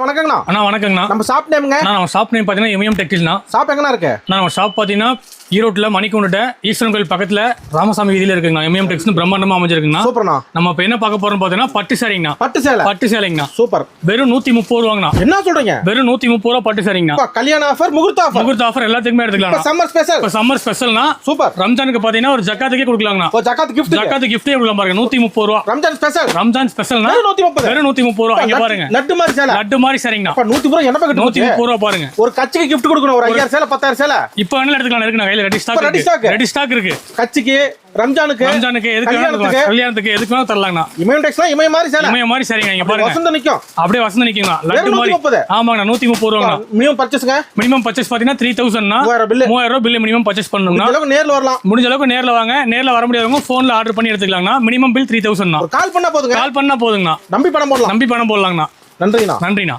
வணக்கங்கண்ணா. அண்ணா வணக்கங்கண்ணா. நம்ம ஷாப் நேம்ங்க? நம்ம shop name பார்த்தீங்கன்னா எம்எம் டெக்ஸ்டைல்ஸ்ண்ணா. ஷாப் எங்கண்ணா இருக்கு? நம்ம ஷாப் பார்த்தீங்கன்னா ஈரோட்டில் மணிக்கூண்ட ஈஸ்வரன் கோயில் பக்கத்தில் ராமசாமி வீதியில் இருக்குங்கண்ணா. எம்எம் டெக்ஸ்டைல்ஸ் பிரம்மாண்டமாக அமைஞ்சிருக்குங்கண்ணா. சூப்பர்ண்ணா. நம்ம இப்போ என்ன பார்க்க போறோம்னு பார்த்தீங்கன்னா பட்டு சாரிங்கண்ணா. பட்டு சேலைங்கண்ணா. சூப்பர். வெறும் 130 ரூபாங்கண்ணா. என்ன சொல்றீங்க? வெறும் 130 ரூபா பட்டு சாரிங்கண்ணா. கல்யாண ஆஃபர், முகூர்த்த ஆஃபர் எல்லாத்துக்குமே எடுத்துக்கலாம். சம்மர் ஸ்பெஷல்னா சூப்பர். ரம்ஜானுக்கு பார்த்தீங்கன்னா ஒரு ஜக்காத்துக்கே கொடுக்கலாங்கண்ணா. ஜக்காத் கிஃப்ட் கொடுக்கலாம் பாருங்க. 130 ரூபா ரம்ஜான் ஸ்பெஷல்னா வெறும் 130 ரூபா. இங்க பாருங்க, லட்டு மாதிரி சாரிங்கண்ணா. 130 ரூபா என்ன பக்கத்து 130 ரூபா பாருங்க. ஒரு கட்சிக்கு கிஃப்ட் கொடுக்கணும். ஒரு 5000 சேலை 10000 சேலை இப்போ என்ன எடுத்துக்கலாம் இருக்குண்ணா. கையில ரெடி ஸ்டாக் இருக்கு. கட்சிக்கு, ரம்ஜானுக்கு, கல்யாணத்துக்கு எதுக்கு வேணா தரலாங்கண்ணா. இமயம் டெக்ஸ்னா இமய மாதிரி சரிங்க. இங்க பாருங்க, வசந்த நிக்கும். அப்படியே வசந்த நிக்குங்க. லட்டு மாதிரி. ஆமாங்கண்ணா. 130 ரூபாங்க. மினிமம் பர்ச்சேஸ்ங்க. மினிமம் பர்ச்சேஸ் பாத்தீங்கன்னா 3000னா 3000 ரூபாய் பில் மினிமம் பர்ச்சேஸ் பண்ணனும்னா. நேர்ல வரலாம். முடிஞ்ச அளவுக்கு நேர்ல வாங்க. நேர்ல வர முடியாதவங்க போன்ல ஆர்டர் பண்ணி எடுத்துக்கலாம்னா. Minimum bill 3000னா. கால் பண்ணா போதுங்க. கால் பண்ணா போதுங்கண்ணா. நம்பி பணம் போடலாங்கண்ணா. நன்றிண்ணா. நன்றிண்ணா.